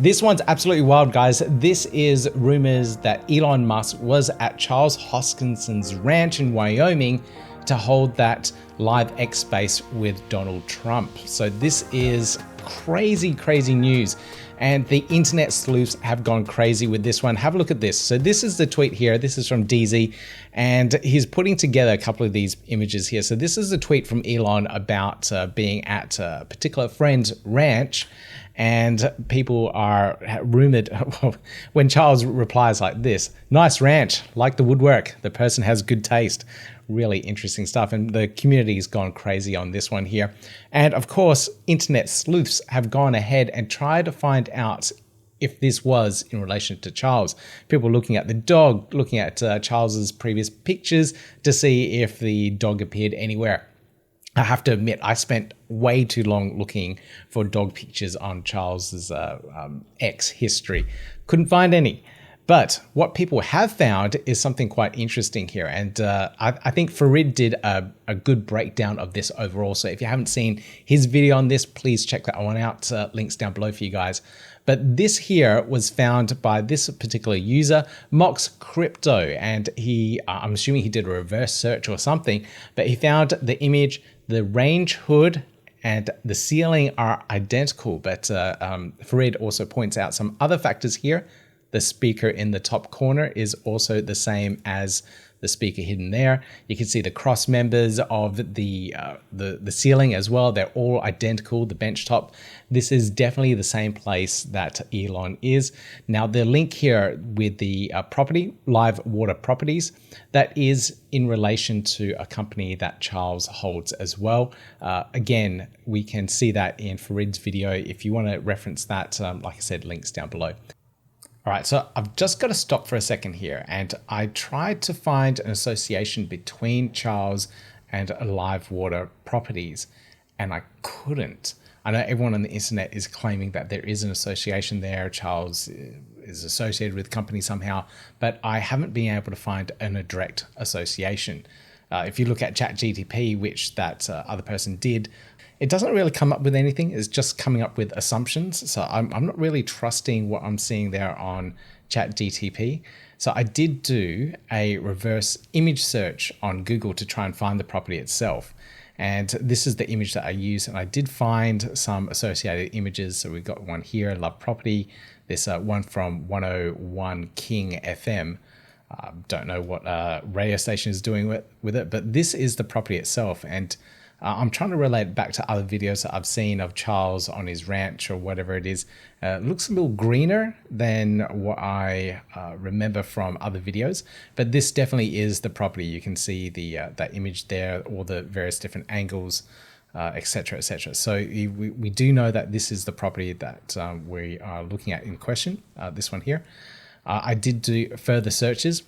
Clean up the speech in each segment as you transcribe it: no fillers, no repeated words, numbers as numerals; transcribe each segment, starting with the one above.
This one's absolutely wild, guys. This is rumors that Elon Musk was at Charles Hoskinson's ranch in Wyoming to hold that live X space with Donald Trump. So this is crazy, crazy news. And the internet sleuths have gone crazy with this one. Have a look at this. So this is the tweet here. This is from DZ, and he's putting together a couple of these images here. So this is a tweet from Elon about being at a particular friend's ranch, and people are rumored, when Charles replies like this, "Nice ranch, like the woodwork. The person has good taste." Really interesting stuff, and the community's gone crazy on this one here. And of course, internet sleuths have gone ahead and tried to find out if this was in relation to Charles. People looking at the dog, looking at Charles's previous pictures to see if the dog appeared anywhere. I have to admit, I spent way too long looking for dog pictures on Charles's X history. Couldn't find any. But what people have found is something quite interesting here. And I think Farid did a good breakdown of this overall. So if you haven't seen his video on this, please check that one out. Links down below for you guys. But this here was found by this particular user, Mox Crypto. And I'm assuming he did a reverse search or something, but he found the image, the range hood, and the ceiling are identical. But Farid also points out some other factors here. The speaker in the top corner is also the same as the speaker hidden there. You can see the cross members of the ceiling as well. They're all identical, the bench top. This is definitely the same place that Elon is. Now the link here with the property, Live Water Properties, that is in relation to a company that Charles holds as well. Again, we can see that in Farid's video. If you want to reference that, like I said, links down below. All right, so I've just got to stop for a second here, and I tried to find an association between Charles and Live Water Properties, and I couldn't. I know everyone on the internet is claiming that there is an association there. Charles is associated with the company somehow, but I haven't been able to find a direct association. If you look at ChatGPT, which that other person did, it doesn't really come up with anything. It's just coming up with assumptions. So I'm not really trusting what I'm seeing there on ChatGPT. So I did do a reverse image search on Google to try and find the property itself. And this is the image that I used. And I did find some associated images. So we've got one here, Love Property. This one from 101 King FM. Don't know what radio station is doing with it, but this is the property itself. And I'm trying to relate back to other videos that I've seen of Charles on his ranch or whatever it is. It looks a little greener than what I remember from other videos, but this definitely is the property. You can see the that image there, all the various different angles, etc., etc. So we do know that this is the property that we are looking at in question, this one here. I did do further searches.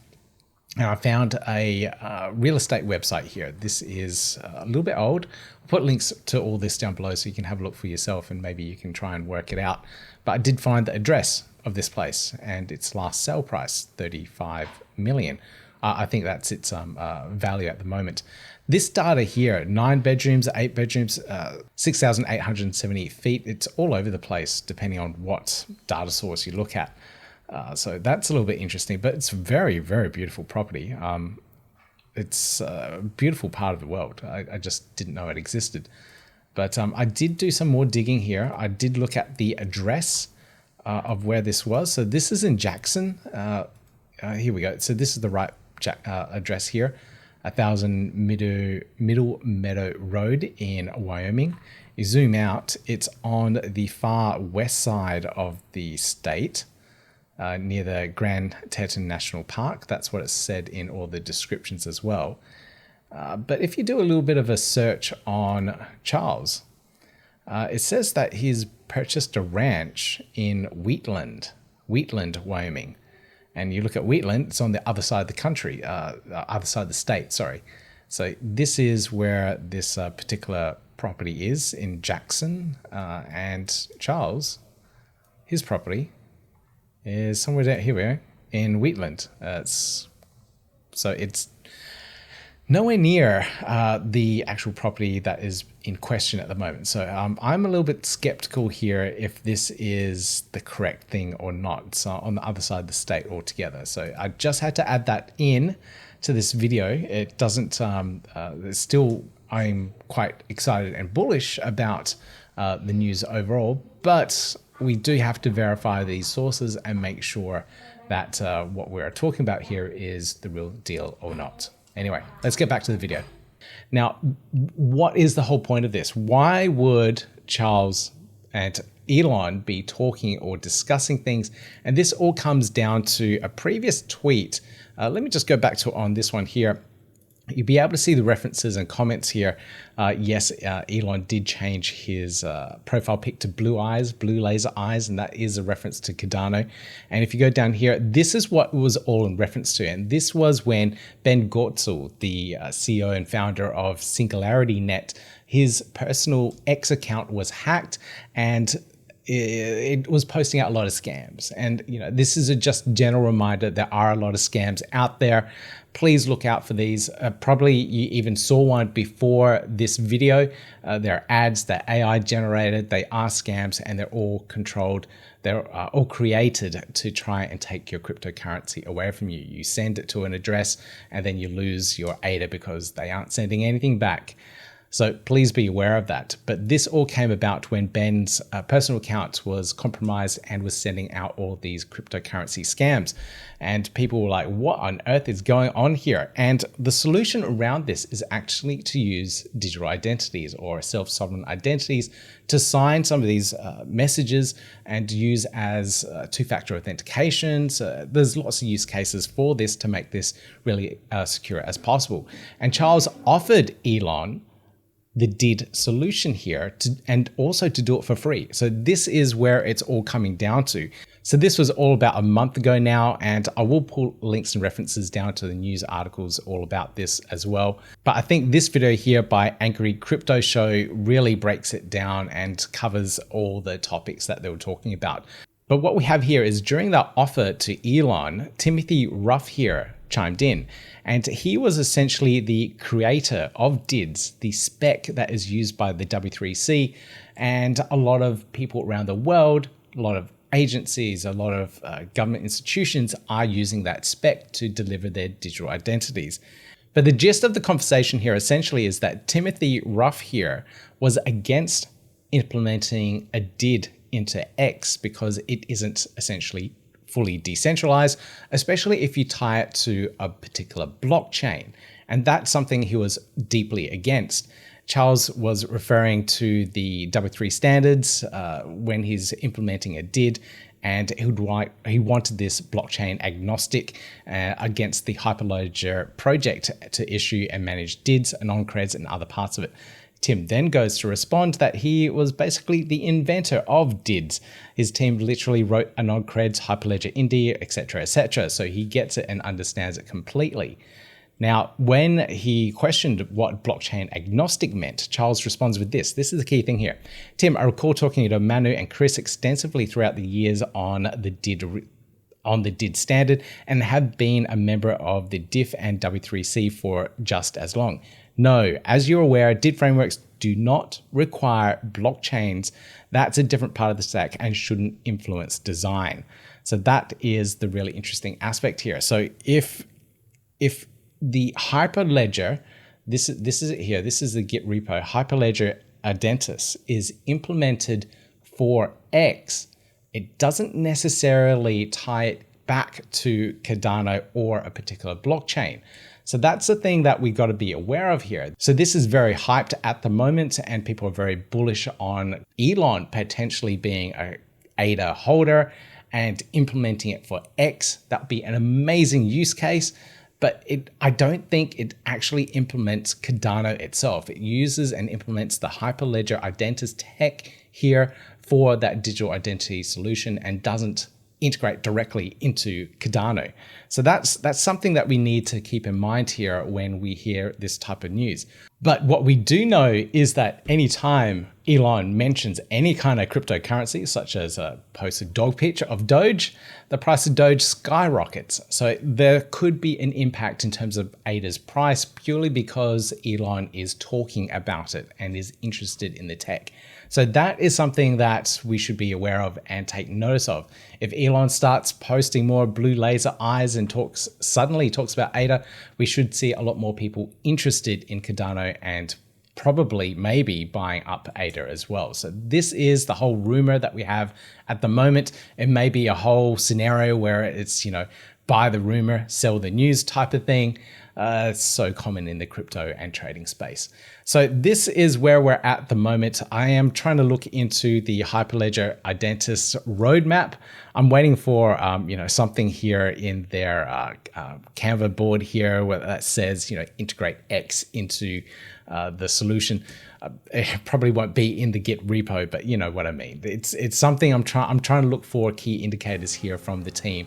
And I found a real estate website here. This is a little bit old. I'll put links to all this down below so you can have a look for yourself and maybe you can try and work it out. But I did find the address of this place and its last sale price, 35 million. I think that's its value at the moment. This data here, 9 bedrooms, 8 bedrooms, 6,870 feet. It's all over the place depending on what data source you look at. So that's a little bit interesting, but it's very, very beautiful property. It's a beautiful part of the world. I just didn't know it existed. But I did do some more digging here. I did look at the address of where this was. So this is in Jackson. Here we go. So this is the right address here. 1000 Middle Meadow Road in Wyoming. You zoom out, it's on the far west side of the state. Near the Grand Teton National Park. That's what it said in all the descriptions as well. But if you do a little bit of a search on Charles, it says that he's purchased a ranch in Wheatland, Wyoming. And you look at Wheatland, it's on the other side of the country, other side of the state, sorry. So this is where this particular property is in Jackson, and Charles, his property, is somewhere down here in Wheatland. So it's nowhere near the actual property that is in question at the moment. So I'm a little bit skeptical here if this is the correct thing or not. It's on the other side of the state altogether. So I just had to add that in to this video. It doesn't, still, I'm quite excited and bullish about the news overall, but we do have to verify these sources and make sure that what we're talking about here is the real deal or not. Anyway, let's get back to the video. Now, what is the whole point of this? Why would Charles and Elon be talking or discussing things? And this all comes down to a previous tweet. Let me just go back to on this one here. You'll be able to see the references and comments here. Yes, Elon did change his profile pic to blue laser eyes, and that is a reference to Cardano. And if you go down here, this is what it was all in reference to. And this was when Ben Goertzel, the CEO and founder of SingularityNet, his personal X account was hacked, and it was posting out a lot of scams. And this is a just general reminder, there are a lot of scams out there. Please look out for these. Probably you even saw one before this video. They're ads that AI generated. They are scams, and they're all controlled. They're all created to try and take your cryptocurrency away from you. You send it to an address and then you lose your ADA because they aren't sending anything back. So please be aware of that. But this all came about when Ben's personal account was compromised and was sending out all these cryptocurrency scams. And people were like, what on earth is going on here? And the solution around this is actually to use digital identities or self-sovereign identities to sign some of these messages and use as two-factor authentications. There's lots of use cases for this to make this really secure as possible. And Charles offered Elon the DID solution here and also to do it for free. So this is where it's all coming down to. So this was all about a month ago now, and I will pull links and references down to the news articles all about this as well. But I think this video here by Angry Crypto Show really breaks it down and covers all the topics that they were talking about. But what we have here is during that offer to Elon, Timothy Ruff here chimed in, and he was essentially the creator of DIDs, the spec that is used by the W3C, and a lot of people around the world, a lot of agencies, a lot of government institutions are using that spec to deliver their digital identities. But the gist of the conversation here essentially is that Timothy Ruff here was against implementing a DID into X because it isn't essentially fully decentralized, especially if you tie it to a particular blockchain. And that's something he was deeply against. Charles was referring to the W3 standards when he's implementing a DID, and he wanted this blockchain agnostic against the Hyperledger project to issue and manage DIDs, non-creds, and other parts of it. Tim then goes to respond that he was basically the inventor of DIDs. His team literally wrote a non-creds, Hyperledger Indy, etc., etc. So he gets it and understands it completely. Now, when he questioned what blockchain agnostic meant, Charles responds with this. This is the key thing here. Tim, I recall talking to Manu and Chris extensively throughout the years on the DID standard and have been a member of the DIF and W3C for just as long. No, as you're aware, DID frameworks do not require blockchains. That's a different part of the stack and shouldn't influence design. So that is the really interesting aspect here. So if the Hyperledger, this is it here, this is the Git repo, Hyperledger Identus is implemented for X, it doesn't necessarily tie it back to Cardano or a particular blockchain. So that's the thing that we got to be aware of here. So this is very hyped at the moment, and people are very bullish on Elon potentially being a ADA holder and implementing it for X. That would be an amazing use case, but I don't think it actually implements Cardano itself. It uses and implements the Hyperledger Identus tech here for that digital identity solution and doesn't integrate directly into Cardano. So that's something that we need to keep in mind here when we hear this type of news. But what we do know is that anytime Elon mentions any kind of cryptocurrency, such as a posted dog picture of Doge, the price of Doge skyrockets. So there could be an impact in terms of ADA's price purely because Elon is talking about it and is interested in the tech. So that is something that we should be aware of and take notice of. If Elon starts posting more blue laser eyes and suddenly talks about ADA, we should see a lot more people interested in Cardano and probably maybe buying up ADA as well. So this is the whole rumor that we have at the moment. It may be a whole scenario where it's, buy the rumor, sell the news type of thing. It's so common in the crypto and trading space. So this is where we're at the moment. I am trying to look into the Hyperledger Identus roadmap. I'm waiting for something here in their Canva board here where that says integrate X into the solution. It probably won't be in the Git repo, but you know what I mean. It's something I'm trying to look for key indicators here from the team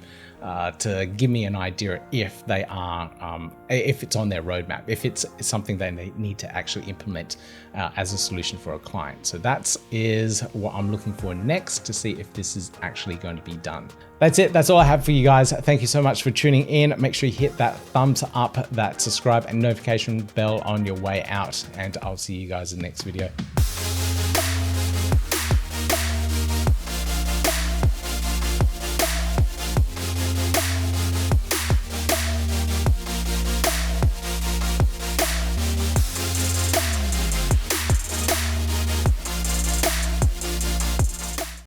to give me an idea if they are, if it's on their roadmap, if it's something they need to actually implement as a solution for a client. So that is what I'm looking for next to see if this is actually going to be done. That's it. That's all I have for you guys. Thank you so much for tuning in. Make sure you hit that thumbs up, that subscribe and notification bell on your way out, and I'll see you guys in the next video.